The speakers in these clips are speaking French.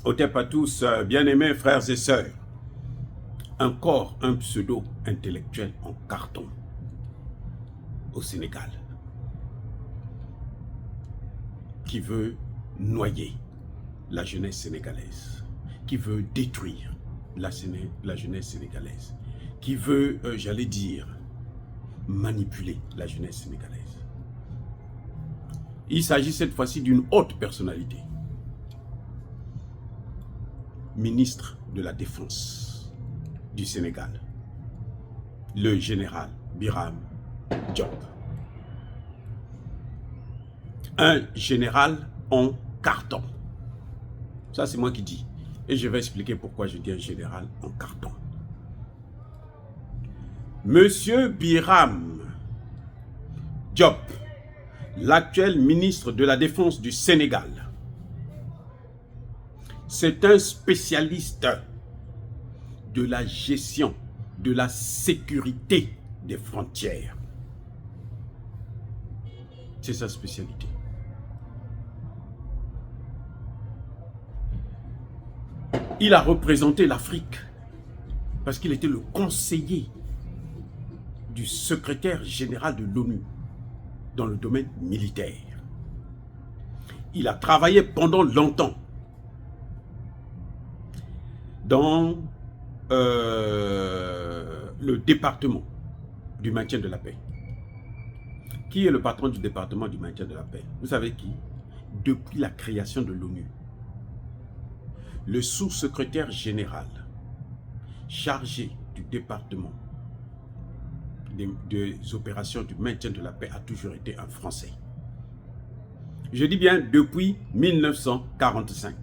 Otep à tous, bien-aimés frères et sœurs. Encore un pseudo-intellectuel en carton au Sénégal qui veut noyer la jeunesse sénégalaise, qui veut détruire la jeunesse sénégalaise, qui veut, j'allais dire, manipuler la jeunesse sénégalaise. Il s'agit cette fois-ci d'une haute personnalité, ministre de la Défense du Sénégal, le général Birame Diop. Un général en carton. Ça, c'est moi qui dis. Et je vais expliquer pourquoi je dis un général en carton. Monsieur Birame Diop, l'actuel ministre de la Défense du Sénégal, c'est un spécialiste de la gestion, de la sécurité des frontières. C'est sa spécialité. Il a représenté l'Afrique parce qu'il était le conseiller du secrétaire général de l'ONU dans le domaine militaire. Il a travaillé pendant longtemps dans le département du maintien de la paix. Qui est le patron du département du maintien de la paix? Vous savez qui? Depuis la création de l'ONU, le sous-secrétaire général chargé du département des opérations du maintien de la paix a toujours été un Français. Je dis bien depuis 1945.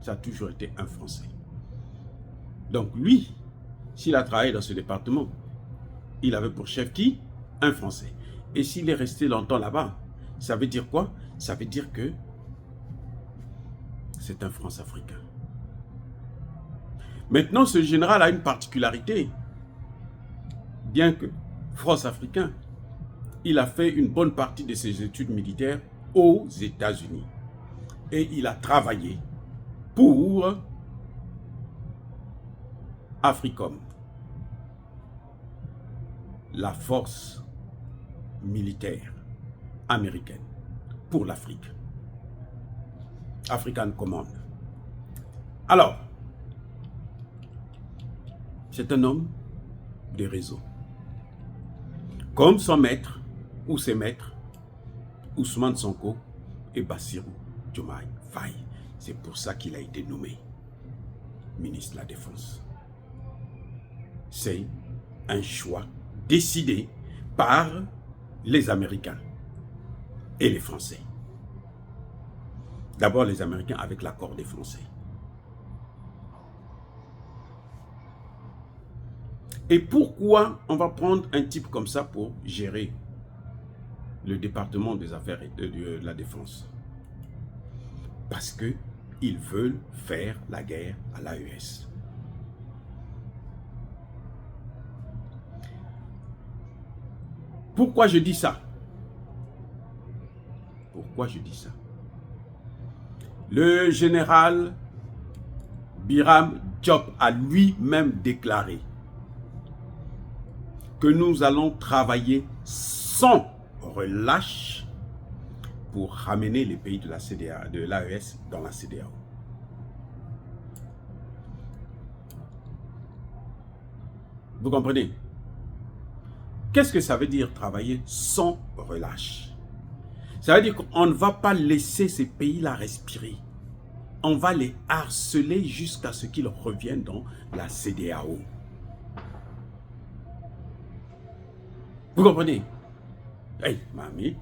Ça a toujours été un Français. Donc lui, s'il a travaillé dans ce département, il avait pour chef qui? Un Français. Et s'il est resté longtemps là-bas, ça veut dire quoi? Ça veut dire que c'est un France-Africain. Maintenant, ce général a une particularité. Bien que France-Africain, il a fait une bonne partie de ses études militaires aux États-Unis. Et il a travaillé pour Africom, la force militaire américaine pour l'Afrique. African Command. Alors, c'est un homme de réseau. Comme son maître, ou ses maîtres, Ousmane Sonko et Bassirou Diomaye Faye. C'est pour ça qu'il a été nommé ministre de la Défense. C'est un choix décidé par les Américains et les Français. D'abord les Américains avec l'accord des Français. Et pourquoi on va prendre un type comme ça pour gérer le département des affaires et de la défense? Parce qu'ils veulent faire la guerre à l'AES. Pourquoi je dis ça? Pourquoi je dis ça? Le général Birame Diop a lui-même déclaré que nous allons travailler sans relâche pour ramener les pays de la CEDEAO, de l'AES dans la CEDEAO. Vous comprenez? Qu'est-ce que ça veut dire travailler sans relâche? Ça veut dire qu'on ne va pas laisser ces pays-là respirer. On va les harceler jusqu'à ce qu'ils reviennent dans la CEDEAO. Vous comprenez? Hey, mamie.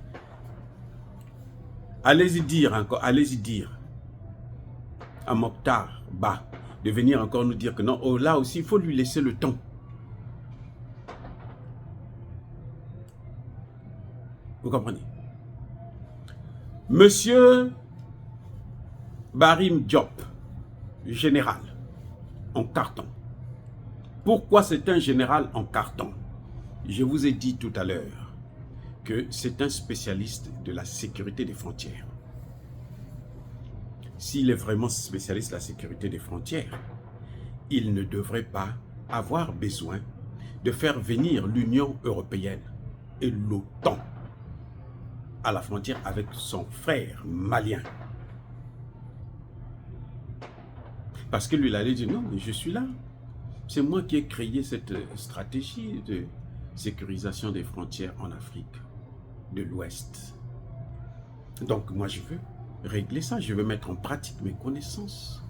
Allez-y dire encore, allez-y dire à Mokhtar Ba de venir encore nous dire que non, oh, là aussi, il faut lui laisser le temps. Vous comprenez? Monsieur Birame Diop, général en carton. Pourquoi c'est un général en carton? Je vous ai dit tout à l'heure que c'est un spécialiste de la sécurité des frontières. s'il est vraiment spécialiste de la sécurité des frontières, il ne devrait pas avoir besoin de faire venir l'Union européenne et l'OTAN à la frontière avec son frère malien. Parce que lui, il allait dire, non, mais je suis là. C'est moi qui ai créé cette stratégie de sécurisation des frontières en Afrique de l'Ouest. Donc, moi, je veux régler ça. Je veux mettre en pratique mes connaissances.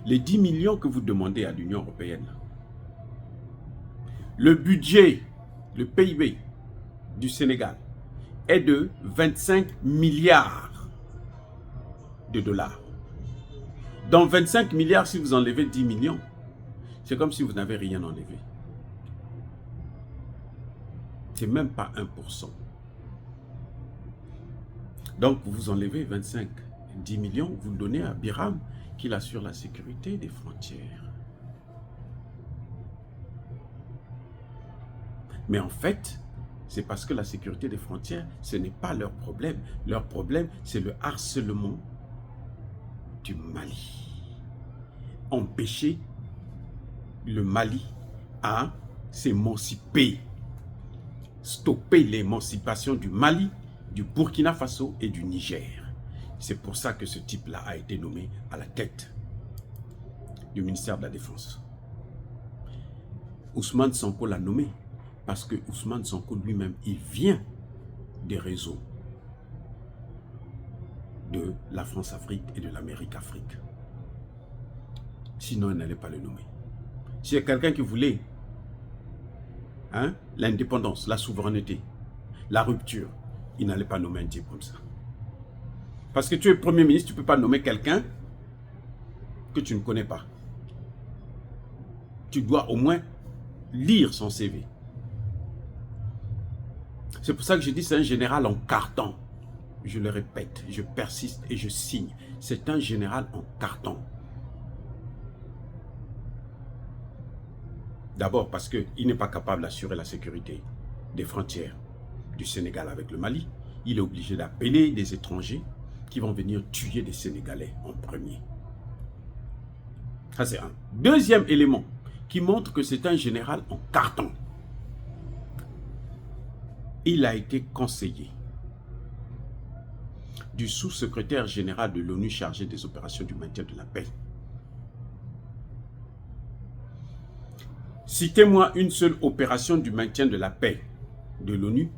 Les 10 millions que vous demandez à l'Union européenne, le budget, le PIB du Sénégal est de 25 milliards de dollars. Dans 25 milliards, si vous enlevez 10 millions, c'est comme si vous n'avez rien enlevé. C'est même pas 1%. Donc, vous enlevez 10 millions, vous le donnez à Biram, qui assure la sécurité des frontières. Mais en fait, c'est parce que la sécurité des frontières, ce n'est pas leur problème. Leur problème, c'est le harcèlement du Mali. Empêcher le Mali à s'émanciper. Stopper l'émancipation du Mali, du Burkina Faso et du Niger. C'est pour ça que ce type-là a été nommé à la tête du ministère de la Défense. Ousmane Sonko l'a nommé parce que Ousmane Sonko lui-même, il vient des réseaux de la France-Afrique et de l'Amérique-Afrique. Sinon, il n'allait pas le nommer. S'il y a quelqu'un qui voulait l'indépendance, la souveraineté, la rupture, il n'allait pas nommer un type comme ça. Parce que tu es Premier ministre, tu ne peux pas nommer quelqu'un que tu ne connais pas. Tu dois au moins lire son CV. C'est pour ça que je dis c'est un général en carton. Je le répète, je persiste et je signe. C'est un général en carton. D'abord parce qu'il n'est pas capable d'assurer la sécurité des frontières du Sénégal avec le Mali. Il est obligé d'appeler des étrangers qui vont venir tuer des Sénégalais en premier. Ça c'est un. Deuxième élément qui montre que c'est un général en carton. Il a été conseiller du sous-secrétaire général de l'ONU chargé des opérations du maintien de la paix. Citez-moi une seule opération du maintien de la paix de l'ONU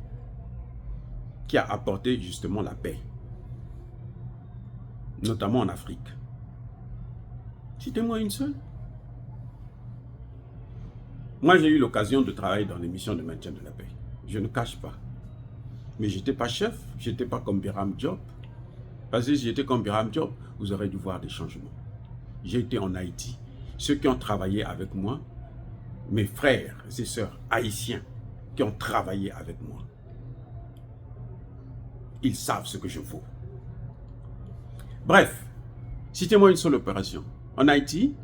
qui a apporté justement la paix, notamment en Afrique. Citez-moi une seule. Moi, j'ai eu l'occasion de travailler dans les missions de maintien de la paix. Je ne cache pas. Mais je n'étais pas chef, je n'étais pas comme Biram Diop. Parce que si j'étais comme Biram Diop, vous aurez dû voir des changements. J'ai été en Haïti. Ceux qui ont travaillé avec moi, mes frères et sœurs haïtiens qui ont travaillé avec moi, ils savent ce que je vaux. Bref, citez-moi une seule opération. En Haïti,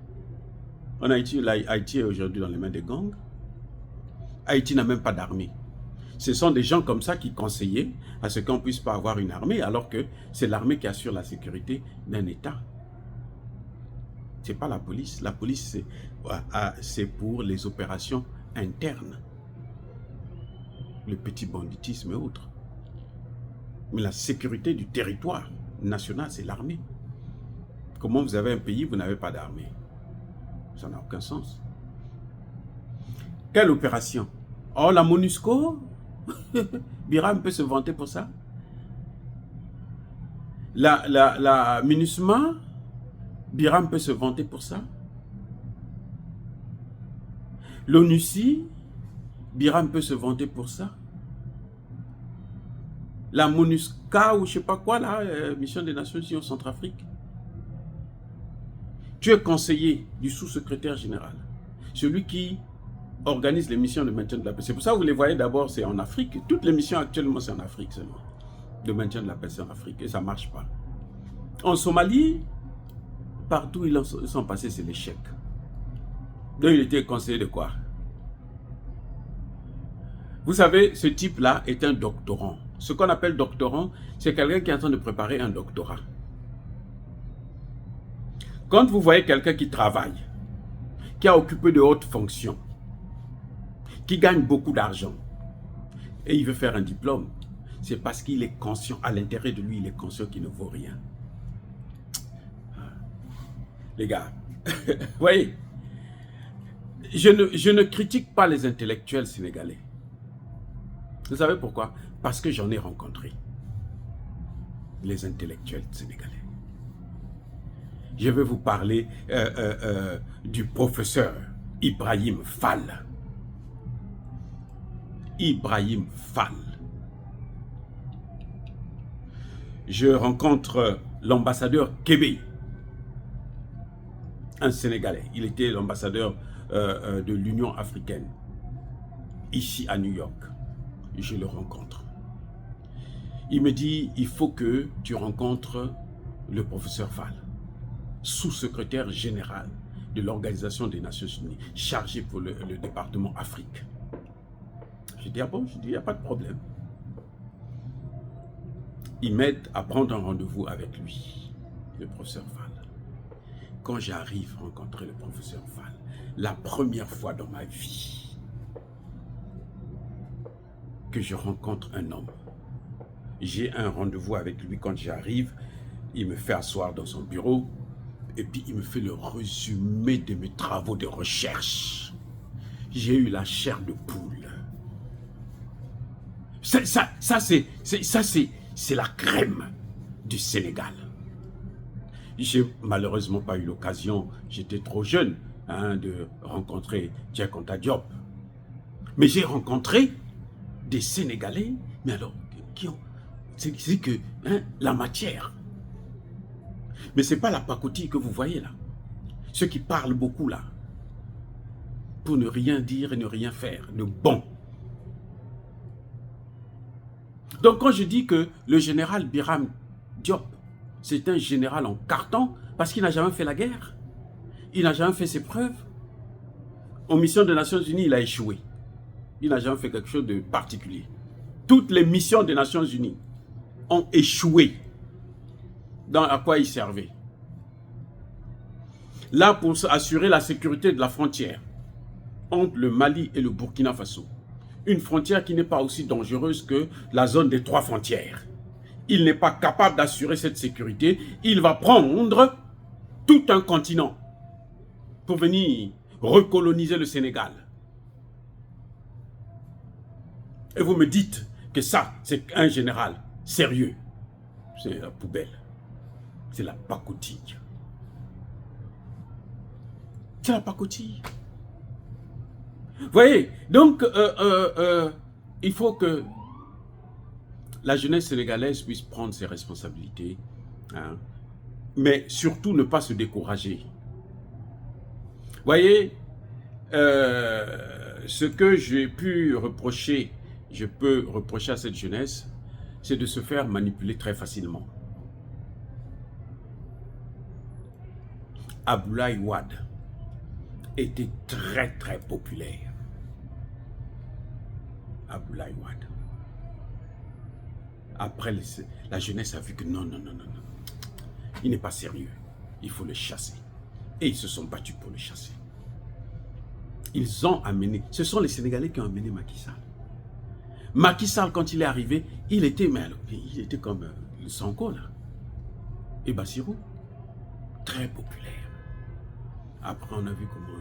Haïti est aujourd'hui dans les mains des gangs. Haïti n'a même pas d'armée. Ce sont des gens comme ça qui conseillaient à ce qu'on ne puisse pas avoir une armée, alors que c'est l'armée qui assure la sécurité d'un État. Ce n'est pas la police. La police, c'est pour les opérations internes. Le petit banditisme et autres. Mais la sécurité du territoire national, c'est l'armée. Comment vous avez un pays, vous n'avez pas d'armée? Ça n'a aucun sens. Quelle opération? Oh, la MONUSCO? Biram peut se vanter pour ça. La MINUSMA? Biram peut se vanter pour ça. L'ONUCI? Biram peut se vanter pour ça. La MONUSCA ou je ne sais pas quoi, là, Mission des Nations Unies en Centrafrique. Tu es conseiller du sous-secrétaire général. Celui qui organise les missions de maintien de la paix. C'est pour ça que vous les voyez d'abord, c'est en Afrique. Toutes les missions actuellement, c'est en Afrique seulement. De maintien de la paix, c'est en Afrique. Et ça ne marche pas. En Somalie, partout où ils sont passés, c'est l'échec. Donc, il était conseiller de quoi? Vous savez, ce type-là est un doctorant. Ce qu'on appelle doctorant, c'est quelqu'un qui est en train de préparer un doctorat. Quand vous voyez quelqu'un qui travaille, qui a occupé de hautes fonctions, qui gagne beaucoup d'argent, et il veut faire un diplôme, c'est parce qu'il est conscient, à l'intérieur de lui, il est conscient qu'il ne vaut rien. Les gars, vous voyez, je ne critique pas les intellectuels sénégalais. Vous savez pourquoi? Parce que j'en ai rencontré, les intellectuels sénégalais. Je vais vous parler du professeur Ibrahim Fall. Ibrahim Fall. Je rencontre l'ambassadeur Kébé, un Sénégalais. Il était l'ambassadeur de l'Union africaine, ici à New York. Je le rencontre. Il me dit, il faut que tu rencontres le professeur Fall, sous-secrétaire général de l'Organisation des Nations Unies, chargé pour le département Afrique. Je dis, ah bon? Je dis, il n'y a pas de problème. Il m'aide à prendre un rendez-vous avec lui, le professeur Fall. Quand j'arrive à rencontrer le professeur Fall, la première fois dans ma vie que je rencontre un homme, j'ai un rendez-vous avec lui. Quand j'arrive, il me fait asseoir dans son bureau et puis il me fait le résumé de mes travaux de recherche. J'ai eu la chair de poule. Ça c'est la crème du Sénégal. J'ai malheureusement pas eu l'occasion, j'étais trop jeune, de rencontrer Cheikh Anta Diop. Mais j'ai rencontré des Sénégalais, mais alors, c'est que la matière. Mais ce n'est pas la pacotille que vous voyez là. Ceux qui parlent beaucoup là, pour ne rien dire et ne rien faire, de bon. Donc quand je dis que le général Biram Diop, c'est un général en carton, parce qu'il n'a jamais fait la guerre, il n'a jamais fait ses preuves. En mission des Nations Unies, il a échoué. Il n'a jamais fait quelque chose de particulier. Toutes les missions des Nations Unies ont échoué. Dans à quoi il servait? Là, pour assurer la sécurité de la frontière entre le Mali et le Burkina Faso. Une frontière qui n'est pas aussi dangereuse que la zone des 3 frontières. Il n'est pas capable d'assurer cette sécurité. Il va prendre tout un continent pour venir recoloniser le Sénégal. Et vous me dites que ça, c'est un général sérieux. C'est la poubelle. C'est la pacotille. C'est la pacotille. Vous voyez, donc il faut que la jeunesse sénégalaise puisse prendre ses responsabilités, mais surtout ne pas se décourager. Vous voyez, ce que j'ai pu reprocher, je peux reprocher à cette jeunesse, c'est de se faire manipuler très facilement. Abdoulaye Wade était très très populaire. Abdoulaye Wade. Après, la jeunesse a vu que non, il n'est pas sérieux. Il faut le chasser. Et ils se sont battus pour le chasser. Ils ont amené, ce sont les Sénégalais qui ont amené Macky Sall. Macky Sall, quand il est arrivé, il était comme le Sonko, là. Et Bassirou, très populaire. Après, on a vu comment...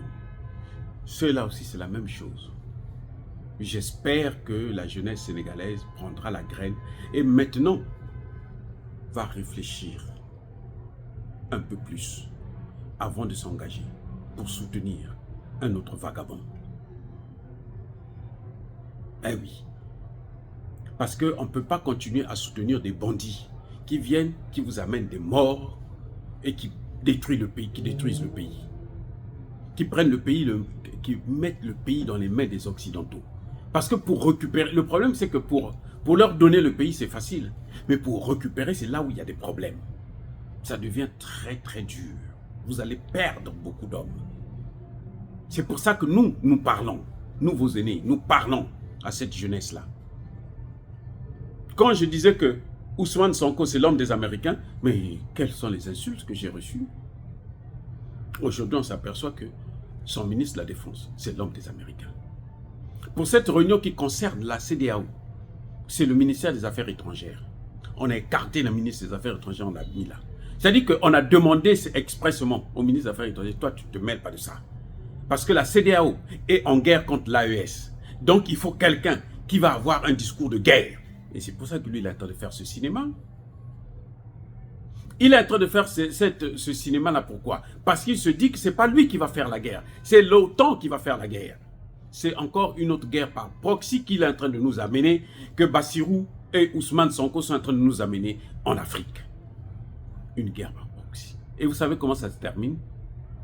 Ceux-là aussi, c'est la même chose. J'espère que la jeunesse sénégalaise prendra la graine et maintenant va réfléchir un peu plus avant de s'engager pour soutenir un autre vagabond. Eh oui. Parce qu'on ne peut pas continuer à soutenir des bandits qui viennent, qui vous amènent des morts et qui détruisent le pays, qui prennent le pays, qui mettent le pays dans les mains des Occidentaux. Parce que pour récupérer, le problème c'est que pour leur donner le pays c'est facile, mais pour récupérer c'est là où il y a des problèmes. Ça devient très très dur. Vous allez perdre beaucoup d'hommes. C'est pour ça que nous parlons, nous vos aînés, nous parlons à cette jeunesse-là. Quand je disais que Ousmane Sonko c'est l'homme des Américains, mais quelles sont les insultes que j'ai reçues? Aujourd'hui, on s'aperçoit que son ministre de la Défense, c'est l'homme des Américains. Pour cette réunion qui concerne la CEDEAO, c'est le ministère des Affaires étrangères. On a écarté le ministre des Affaires étrangères, on l'a mis là. C'est-à-dire qu'on a demandé expressément au ministre des Affaires étrangères, toi, tu ne te mêles pas de ça. Parce que la CEDEAO est en guerre contre l'AES. Donc, il faut quelqu'un qui va avoir un discours de guerre. Et c'est pour ça que lui, il est en train de faire ce cinéma. Il est en train de faire ce cinéma-là, pourquoi? Parce qu'il se dit que ce n'est pas lui qui va faire la guerre. C'est l'OTAN qui va faire la guerre. C'est encore une autre guerre par proxy qu'il est en train de nous amener, que Bassirou et Ousmane Sonko sont en train de nous amener en Afrique. Une guerre par proxy. Et vous savez comment ça se termine?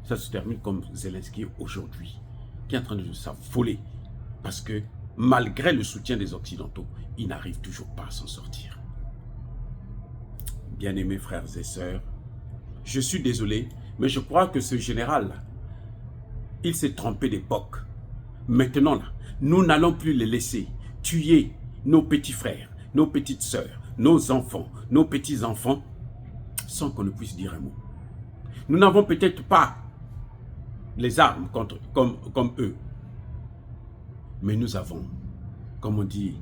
Ça se termine comme Zelensky aujourd'hui, qui est en train de s'affoler. Parce que malgré le soutien des Occidentaux, il n'arrive toujours pas à s'en sortir. Bien-aimés frères et sœurs, je suis désolé, mais je crois que ce général-là, il s'est trompé d'époque. Maintenant, là, nous n'allons plus les laisser tuer nos petits frères, nos petites sœurs, nos enfants, nos petits-enfants, sans qu'on ne puisse dire un mot. Nous n'avons peut-être pas les armes comme eux, mais nous avons, comme on dit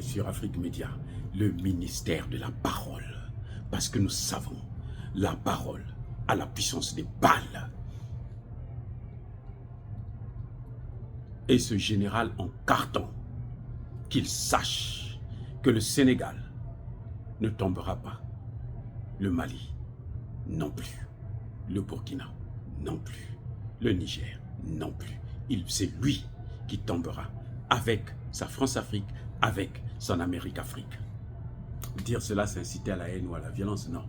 sur Afrique Média, le ministère de la parole. Parce que nous savons, la parole a la puissance des balles. Et ce général en carton, qu'il sache que le Sénégal ne tombera pas, le Mali non plus, le Burkina non plus, le Niger non plus. C'est lui qui tombera avec sa France-Afrique, avec son Amérique-Afrique. Dire cela, c'est inciter à la haine ou à la violence, non.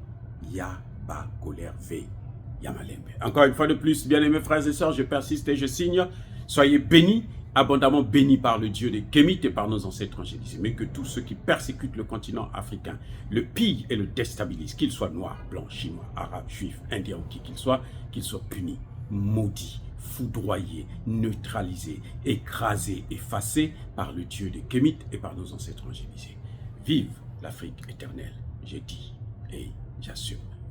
Yaba colère V. Yamalembe. Encore une fois de plus, bien-aimés frères et sœurs, je persiste et je signe. Soyez bénis, abondamment bénis par le Dieu des Kémites et par nos ancêtres angélisés. Mais que tous ceux qui persécutent le continent africain, le pillent et le déstabilisent, qu'ils soient noirs, blancs, chinois, arabes, juifs, indiens ou qui qu'ils soient punis, maudits, foudroyés, neutralisés, écrasés, effacés par le Dieu des Kémites et par nos ancêtres angélisés. Vive l'Afrique éternelle, j'ai dit et j'assume.